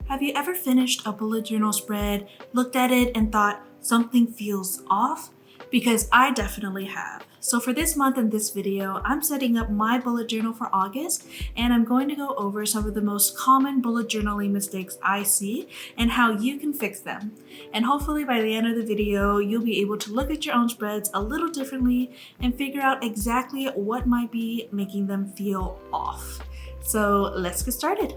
Have you ever finished a bullet journal spread, looked at it, and thought something feels off? Because I definitely have. So for this month in this video, I'm setting up my bullet journal for August, and I'm going to go over some of the most common bullet journaling mistakes I see and how you can fix them. And hopefully by the end of the video, you'll be able to look at your own spreads a little differently and figure out exactly what might be making them feel off. So let's get started.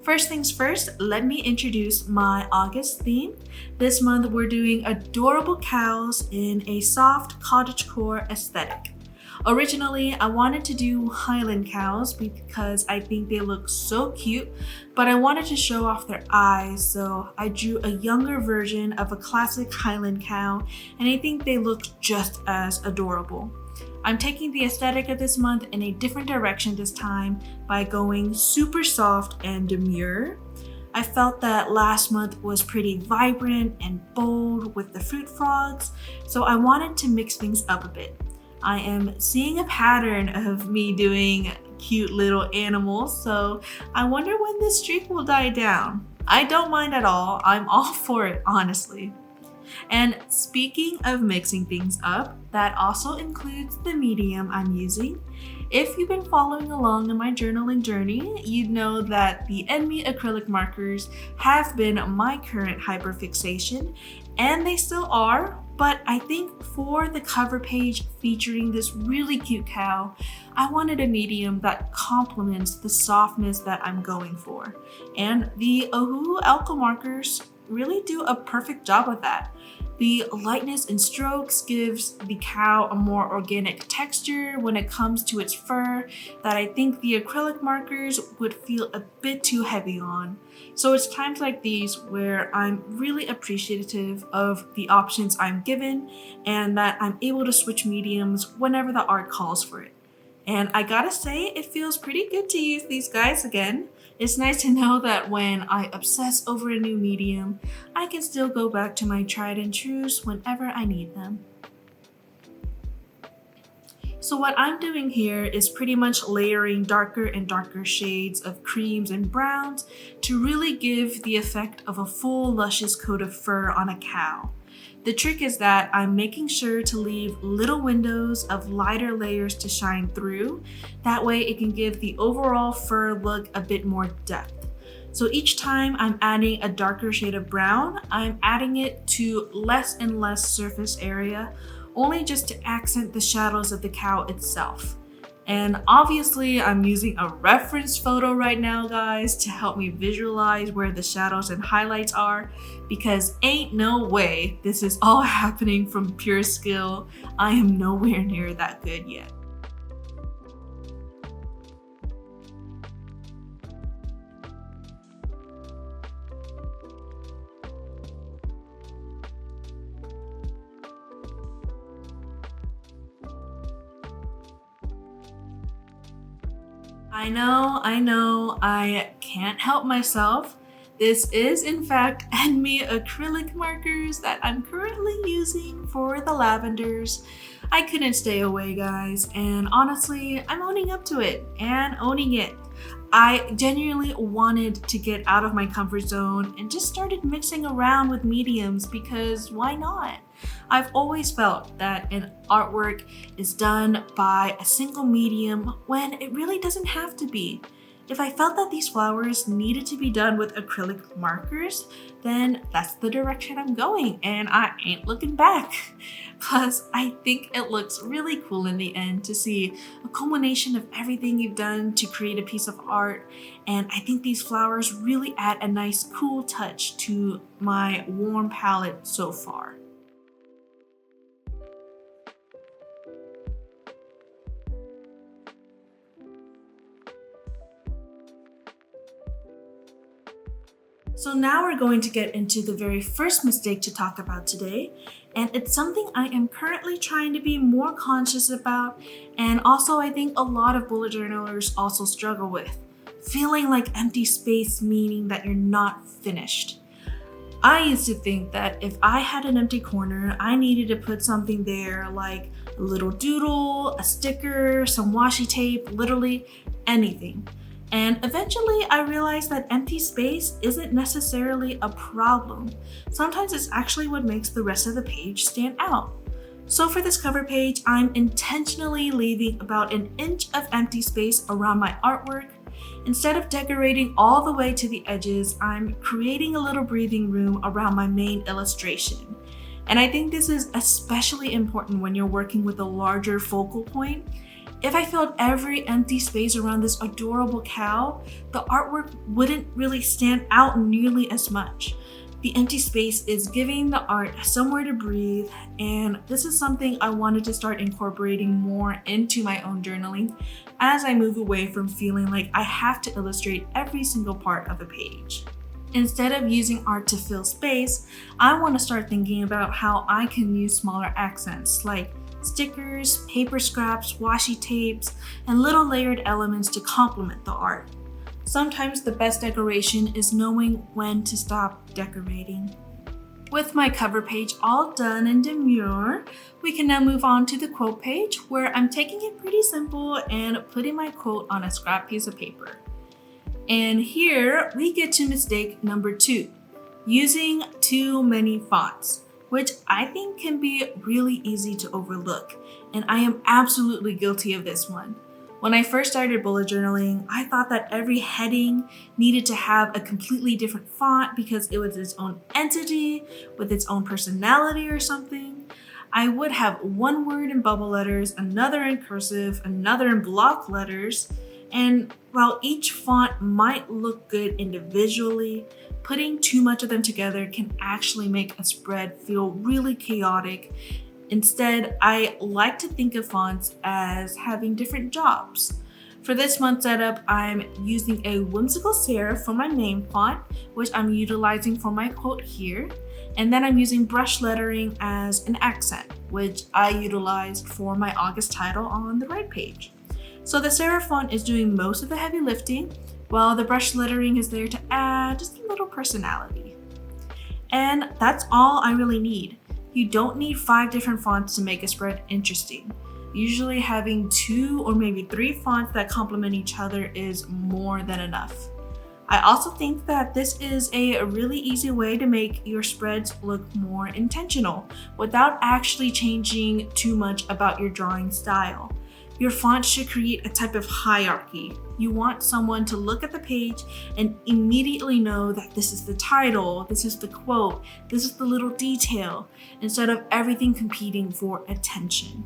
First things first, let me introduce my August theme. This month we're doing adorable cows in a soft cottagecore aesthetic. Originally, I wanted to do Highland cows because I think they look so cute, but I wanted to show off their eyes, so I drew a younger version of a classic Highland cow, and I think they look just as adorable. I'm taking the aesthetic of this month in a different direction this time by going super soft and demure. I felt that last month was pretty vibrant and bold with the fruit frogs, so I wanted to mix things up a bit. I am seeing a pattern of me doing cute little animals, so I wonder when this streak will die down. I don't mind at all. I'm all for it, honestly. And speaking of mixing things up, that also includes the medium I'm using. If you've been following along in my journaling journey, you'd know that the Enemy acrylic markers have been my current hyperfixation, and they still are, but I think for the cover page featuring this really cute cow, I wanted a medium that complements the softness that I'm going for. And the Oahu Alco markers really do a perfect job with that. The lightness in strokes gives the cow a more organic texture when it comes to its fur that I think the acrylic markers would feel a bit too heavy on. So it's times like these where I'm really appreciative of the options I'm given and that I'm able to switch mediums whenever the art calls for it. And I gotta say, it feels pretty good to use these guys again. It's nice to know that when I obsess over a new medium, I can still go back to my tried and trues whenever I need them. So what I'm doing here is pretty much layering darker and darker shades of creams and browns to really give the effect of a full luscious coat of fur on a cow. The trick is that I'm making sure to leave little windows of lighter layers to shine through. That way it can give the overall fur look a bit more depth. So each time I'm adding a darker shade of brown, I'm adding it to less and less surface area, only just to accent the shadows of the cow itself. And obviously I'm using a reference photo right now, guys, to help me visualize where the shadows and highlights are, because ain't no way this is all happening from pure skill. I am nowhere near that good yet. I know, I can't help myself. This is in fact Enemy acrylic markers that I'm currently using for the lavenders. I couldn't stay away, guys, and honestly, I'm owning up to it and owning it. I genuinely wanted to get out of my comfort zone and just started mixing around with mediums because why not? I've always felt that an artwork is done by a single medium when it really doesn't have to be. If I felt that these flowers needed to be done with acrylic markers, then that's the direction I'm going and I ain't looking back. Plus, I think it looks really cool in the end to see a culmination of everything you've done to create a piece of art, and I think these flowers really add a nice cool touch to my warm palette so far. So now we're going to get into the very first mistake to talk about today, and it's something I am currently trying to be more conscious about, and also I think a lot of bullet journalers also struggle with. Feeling like empty space, meaning that you're not finished. I used to think that if I had an empty corner, I needed to put something there like a little doodle, a sticker, some washi tape, literally anything. And eventually I realized that empty space isn't necessarily a problem. Sometimes it's actually what makes the rest of the page stand out. So for this cover page, I'm intentionally leaving about an inch of empty space around my artwork. Instead of decorating all the way to the edges, I'm creating a little breathing room around my main illustration. And I think this is especially important when you're working with a larger focal point. If I filled every empty space around this adorable cow, the artwork wouldn't really stand out nearly as much. The empty space is giving the art somewhere to breathe, and this is something I wanted to start incorporating more into my own journaling as I move away from feeling like I have to illustrate every single part of a page. Instead of using art to fill space, I want to start thinking about how I can use smaller accents like stickers, paper scraps, washi tapes, and little layered elements to complement the art. Sometimes the best decoration is knowing when to stop decorating. With my cover page all done and demure, we can now move on to the quote page where I'm taking it pretty simple and putting my quote on a scrap piece of paper. And here we get to mistake number 2, using too many fonts, which I think can be really easy to overlook, and I am absolutely guilty of this one. When I first started bullet journaling, I thought that every heading needed to have a completely different font because it was its own entity with its own personality or something. I would have one word in bubble letters, another in cursive, another in block letters, and while each font might look good individually, putting too much of them together can actually make a spread feel really chaotic. Instead, I like to think of fonts as having different jobs. For this month's setup, I'm using a whimsical serif for my name font, which I'm utilizing for my quote here. And then I'm using brush lettering as an accent, which I utilized for my August title on the right page. So the serif font is doing most of the heavy lifting, while the brush lettering is there to add just a little personality. And that's all I really need. You don't need 5 different fonts to make a spread interesting. Usually having 2 or maybe 3 fonts that complement each other is more than enough. I also think that this is a really easy way to make your spreads look more intentional without actually changing too much about your drawing style. Your font should create a type of hierarchy. You want someone to look at the page and immediately know that this is the title, this is the quote, this is the little detail, instead of everything competing for attention.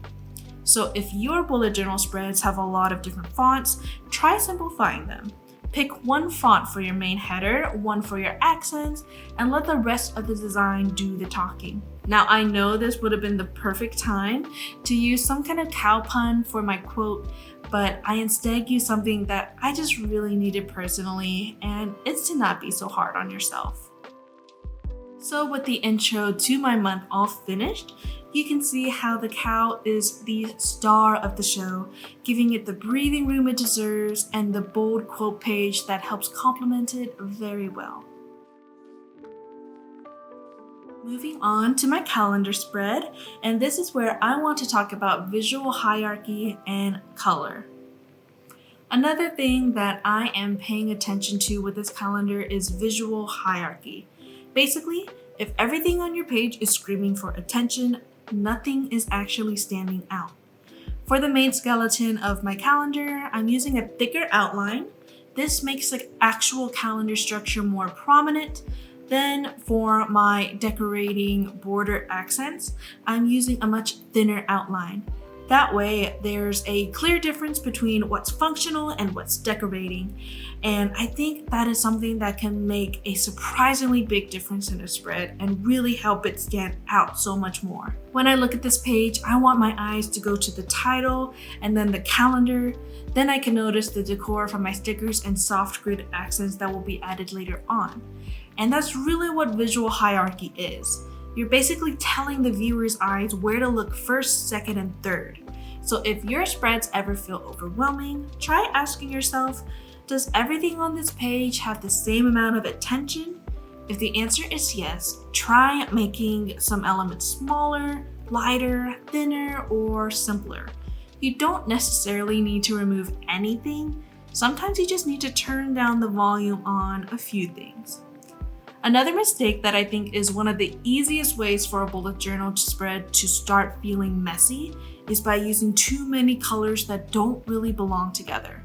So if your bullet journal spreads have a lot of different fonts, try simplifying them. Pick one font for your main header, one for your accents, and let the rest of the design do the talking. Now I know this would have been the perfect time to use some kind of cow pun for my quote, but I instead used something that I just really needed personally, and it's to not be so hard on yourself. So with the intro to my month all finished, you can see how the cow is the star of the show, giving it the breathing room it deserves and the bold quote page that helps complement it very well. Moving on to my calendar spread, and this is where I want to talk about visual hierarchy and color. Another thing that I am paying attention to with this calendar is visual hierarchy. Basically, if everything on your page is screaming for attention, nothing is actually standing out. For the main skeleton of my calendar, I'm using a thicker outline. This makes the actual calendar structure more prominent. Then for my decorating border accents, I'm using a much thinner outline. That way, there's a clear difference between what's functional and what's decorating. And I think that is something that can make a surprisingly big difference in a spread and really help it stand out so much more. When I look at this page, I want my eyes to go to the title and then the calendar. Then I can notice the decor from my stickers and soft grid accents that will be added later on. And that's really what visual hierarchy is. You're basically telling the viewer's eyes where to look first, second, and third. So if your spreads ever feel overwhelming, try asking yourself, does everything on this page have the same amount of attention? If the answer is yes, try making some elements smaller, lighter, thinner, or simpler. You don't necessarily need to remove anything, Sometimes you just need to turn down the volume on a few things. Another mistake that I think is one of the easiest ways for a bullet journal spread to start feeling messy is by using too many colors that don't really belong together.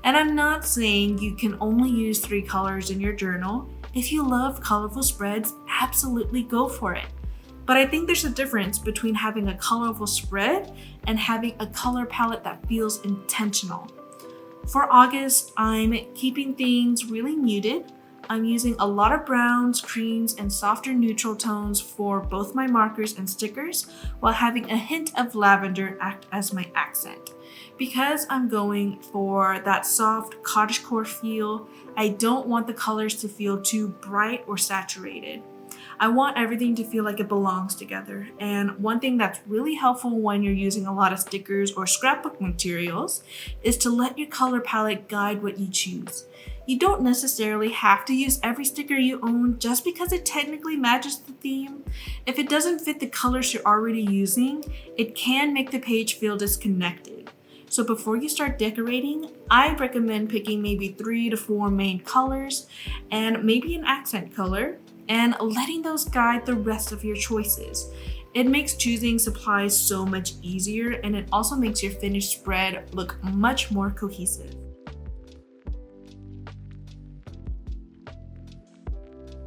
And I'm not saying you can only use 3 colors in your journal. If you love colorful spreads, absolutely go for it. But I think there's a difference between having a colorful spread and having a color palette that feels intentional. For August, I'm keeping things really muted. I'm using a lot of browns, creams, and softer neutral tones for both my markers and stickers, while having a hint of lavender act as my accent. Because I'm going for that soft cottagecore feel, I don't want the colors to feel too bright or saturated. I want everything to feel like it belongs together. And one thing that's really helpful when you're using a lot of stickers or scrapbook materials is to let your color palette guide what you choose. You don't necessarily have to use every sticker you own just because it technically matches the theme. If it doesn't fit the colors you're already using, it can make the page feel disconnected. So before you start decorating, I recommend picking maybe 3 to 4 main colors and maybe an accent color, and letting those guide the rest of your choices. It makes choosing supplies so much easier, and it also makes your finished spread look much more cohesive.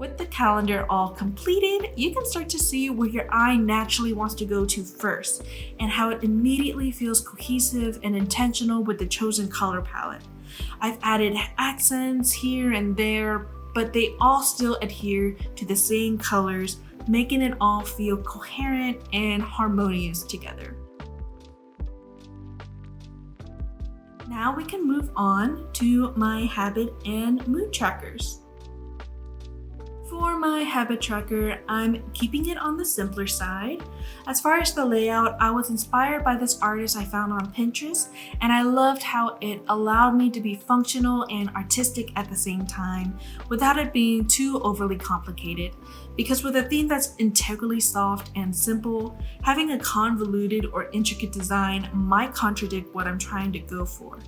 With the calendar all completed, you can start to see where your eye naturally wants to go to first, and how it immediately feels cohesive and intentional with the chosen color palette. I've added accents here and there, but they all still adhere to the same colors, making it all feel coherent and harmonious together. Now we can move on to my habit and mood trackers. For my habit tracker, I'm keeping it on the simpler side. As far as the layout, I was inspired by this artist I found on Pinterest, and I loved how it allowed me to be functional and artistic at the same time, without it being too overly complicated. Because with a theme that's integrally soft and simple, having a convoluted or intricate design might contradict what I'm trying to go for.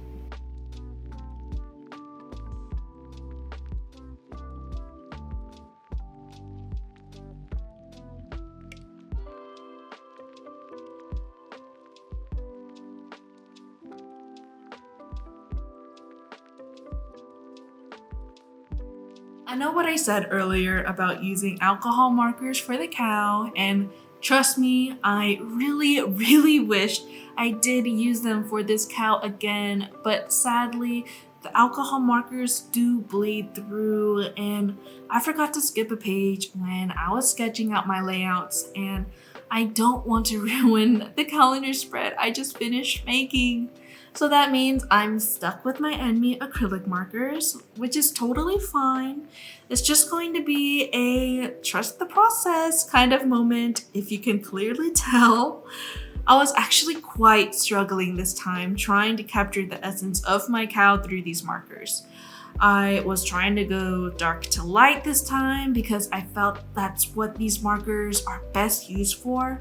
I know what I said earlier about using alcohol markers for the cow, and trust me, I really wish I did use them for this cow again, but sadly, the alcohol markers do bleed through, and I forgot to skip a page when I was sketching out my layouts, and I don't want to ruin the calendar spread I just finished making. So that means I'm stuck with my enemy acrylic markers, which is totally fine. It's just going to be a trust the process kind of moment, if you can clearly tell. I was actually quite struggling this time trying to capture the essence of my cow through these markers. I was trying to go dark to light this time because I felt that's what these markers are best used for.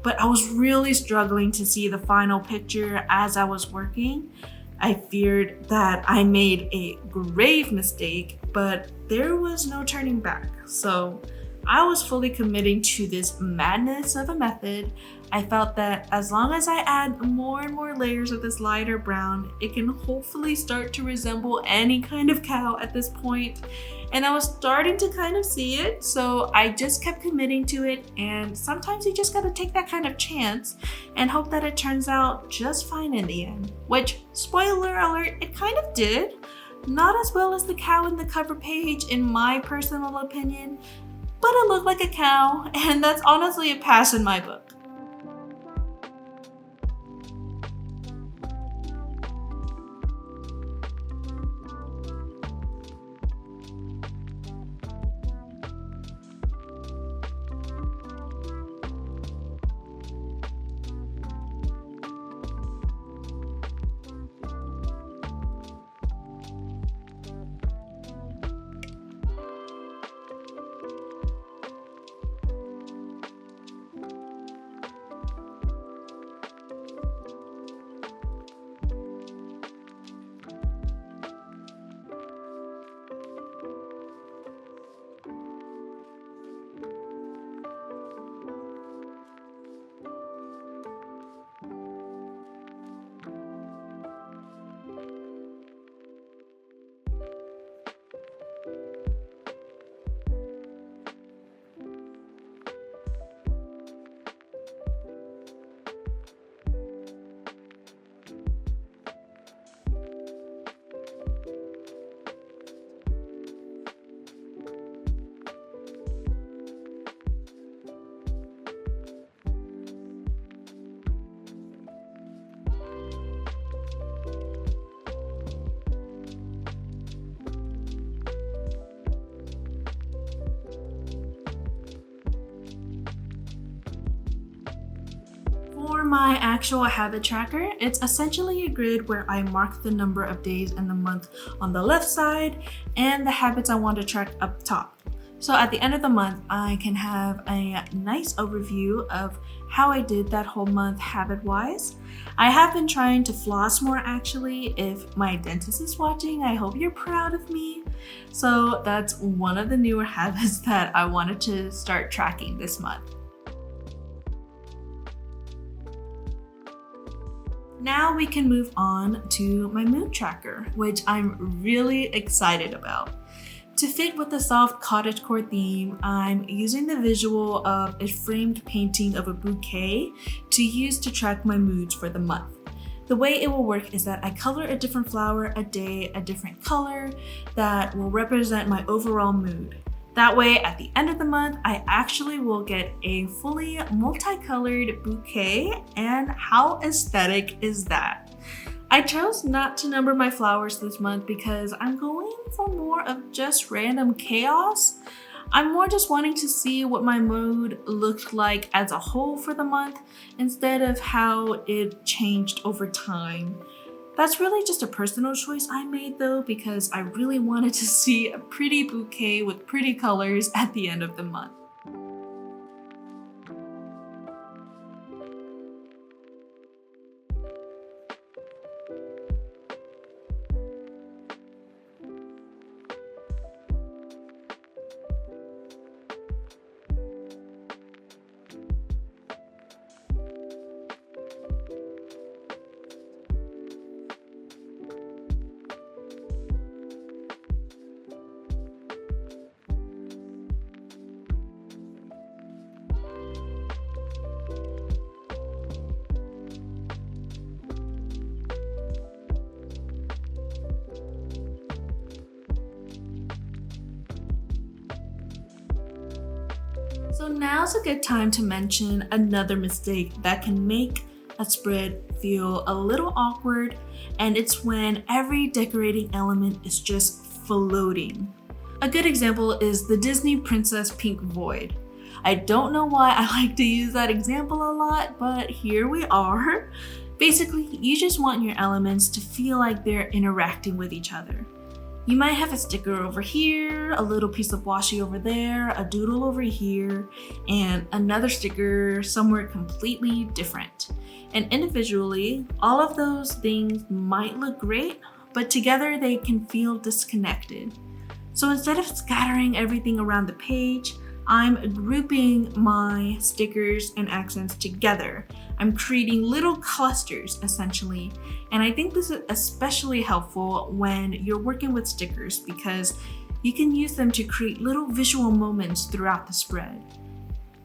But I was really struggling to see the final picture as I was working. I feared that I made a grave mistake, but there was no turning back. So I was fully committing to this madness of a method. I felt that as long as I add more and more layers of this lighter brown, it can hopefully start to resemble any kind of cow at this point. And I was starting to kind of see it, so I just kept committing to it, and sometimes you just gotta take that kind of chance and hope that it turns out just fine in the end. Which, spoiler alert, it kind of did. Not as well as the cow in the cover page in my personal opinion, but it looked like a cow, and that's honestly a pass in my book. For my actual habit tracker, it's essentially a grid where I mark the number of days in the month on the left side and the habits I want to track up top. So at the end of the month, I can have a nice overview of how I did that whole month habit-wise. I have been trying to floss more actually. If my dentist is watching, I hope you're proud of me. So that's one of the newer habits that I wanted to start tracking this month. Now we can move on to my mood tracker, which I'm really excited about. To fit with the soft cottagecore theme, I'm using the visual of a framed painting of a bouquet to use to track my moods for the month. The way it will work is that I color a different flower a day, a different color that will represent my overall mood. That way, at the end of the month, I actually will get a fully multicolored bouquet, and how aesthetic is that? I chose not to number my flowers this month because I'm going for more of just random chaos. I'm more just wanting to see what my mood looked like as a whole for the month instead of how it changed over time. That's really just a personal choice I made though, because I really wanted to see a pretty bouquet with pretty colors at the end of the month. So now's a good time to mention another mistake that can make a spread feel a little awkward, and it's when every decorating element is just floating. A good example is the Disney Princess Pink Void. I don't know why I like to use that example a lot, but here we are. Basically, you just want your elements to feel like they're interacting with each other. You might have a sticker over here, a little piece of washi over there, a doodle over here, and another sticker somewhere completely different. And individually, all of those things might look great, but together they can feel disconnected. So instead of scattering everything around the page, I'm grouping my stickers and accents together. I'm creating little clusters essentially, and I think this is especially helpful when you're working with stickers because you can use them to create little visual moments throughout the spread.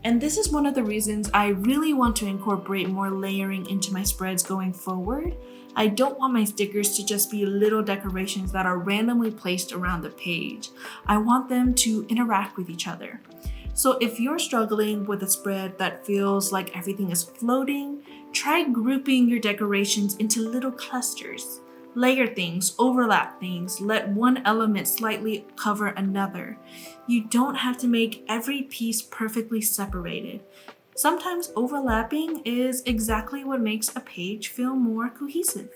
And this is one of the reasons I really want to incorporate more layering into my spreads going forward. I don't want my stickers to just be little decorations that are randomly placed around the page. I want them to interact with each other. So if you're struggling with a spread that feels like everything is floating, try grouping your decorations into little clusters. Layer things, overlap things, let one element slightly cover another. You don't have to make every piece perfectly separated. Sometimes overlapping is exactly what makes a page feel more cohesive.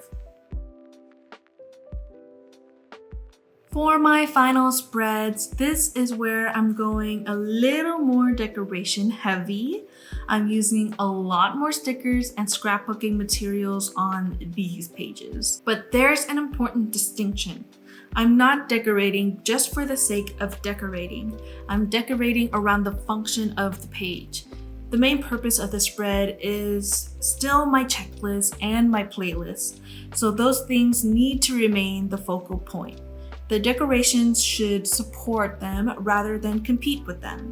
For my final spreads, this is where I'm going a little more decoration heavy. I'm using a lot more stickers and scrapbooking materials on these pages. But there's an important distinction. I'm not decorating just for the sake of decorating. I'm decorating around the function of the page. The main purpose of the spread is still my checklist and my playlist, so those things need to remain the focal point. The decorations should support them rather than compete with them.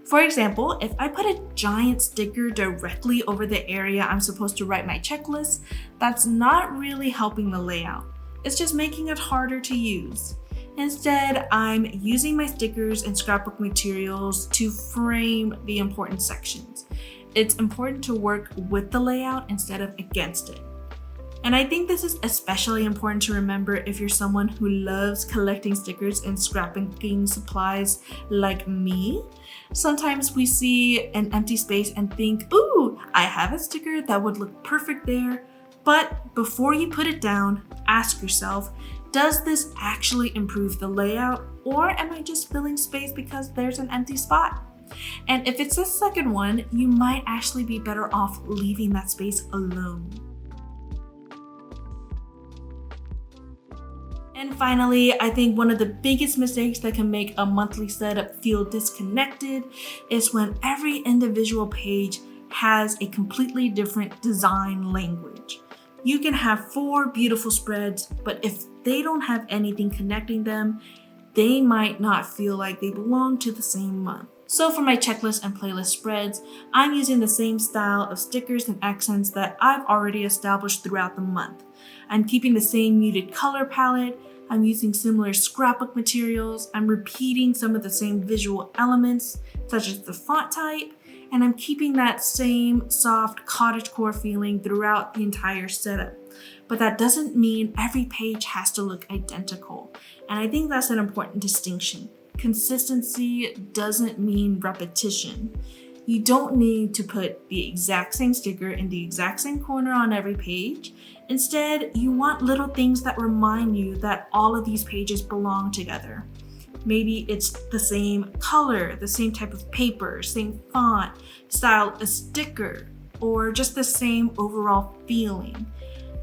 For example, if I put a giant sticker directly over the area I'm supposed to write my checklist, that's not really helping the layout. It's just making it harder to use. Instead, I'm using my stickers and scrapbook materials to frame the important sections. It's important to work with the layout instead of against it. And I think this is especially important to remember if you're someone who loves collecting stickers and scrapbooking supplies like me. Sometimes we see an empty space and think, ooh, I have a sticker that would look perfect there. But before you put it down, ask yourself, does this actually improve the layout, or am I just filling space because there's an empty spot? And if it's the second one, you might actually be better off leaving that space alone. And finally, I think one of the biggest mistakes that can make a monthly setup feel disconnected is when every individual page has a completely different design language. You can have 4 beautiful spreads, but if they don't have anything connecting them, they might not feel like they belong to the same month. So for my checklist and playlist spreads, I'm using the same style of stickers and accents that I've already established throughout the month. I'm keeping the same muted color palette, I'm using similar scrapbook materials, I'm repeating some of the same visual elements, such as the font type, and I'm keeping that same soft cottagecore feeling throughout the entire setup. But that doesn't mean every page has to look identical, and I think that's an important distinction. Consistency doesn't mean repetition. You don't need to put the exact same sticker in the exact same corner on every page. Instead, you want little things that remind you that all of these pages belong together. Maybe it's the same color, the same type of paper, same font, style of sticker, or just the same overall feeling.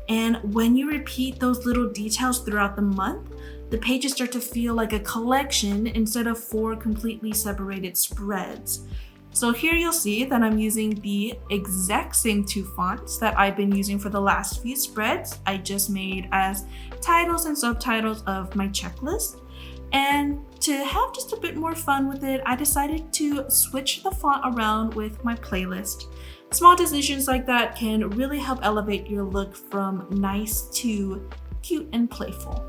And when you repeat those little details throughout the month, the pages start to feel like a collection instead of 4 completely separated spreads. So here you'll see that I'm using the exact same 2 fonts that I've been using for the last few spreads I just made as titles and subtitles of my checklist. And to have just a bit more fun with it, I decided to switch the font around with my playlist. Small decisions like that can really help elevate your look from nice to cute and playful.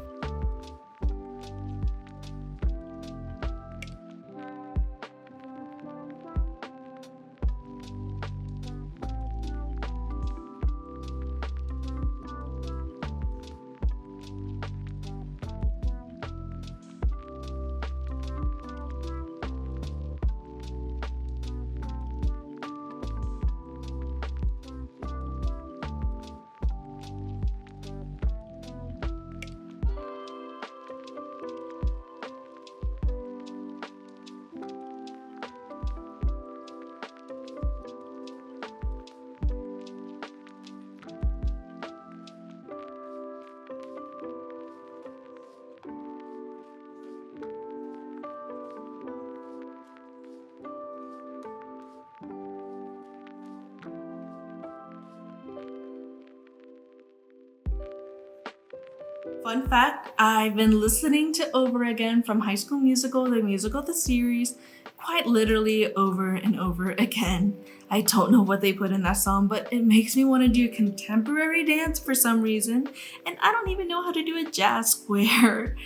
Fun fact, I've been listening to Over Again from High School Musical, the musical, the series, quite literally over and over again. I don't know what they put in that song, but it makes me want to do contemporary dance for some reason, and I don't even know how to do a jazz square.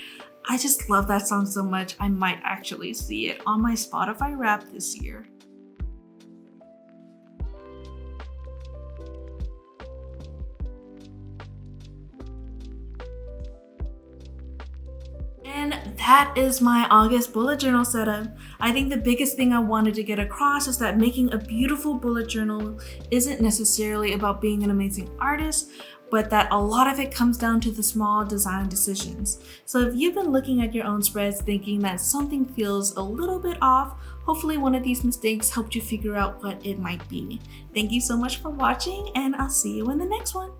I just love that song so much, I might actually see it on my Spotify Wrapped this year. And that is my August bullet journal setup. I think the biggest thing I wanted to get across is that making a beautiful bullet journal isn't necessarily about being an amazing artist, but that a lot of it comes down to the small design decisions. So if you've been looking at your own spreads thinking that something feels a little bit off, hopefully one of these mistakes helped you figure out what it might be. Thank you so much for watching, and I'll see you in the next one.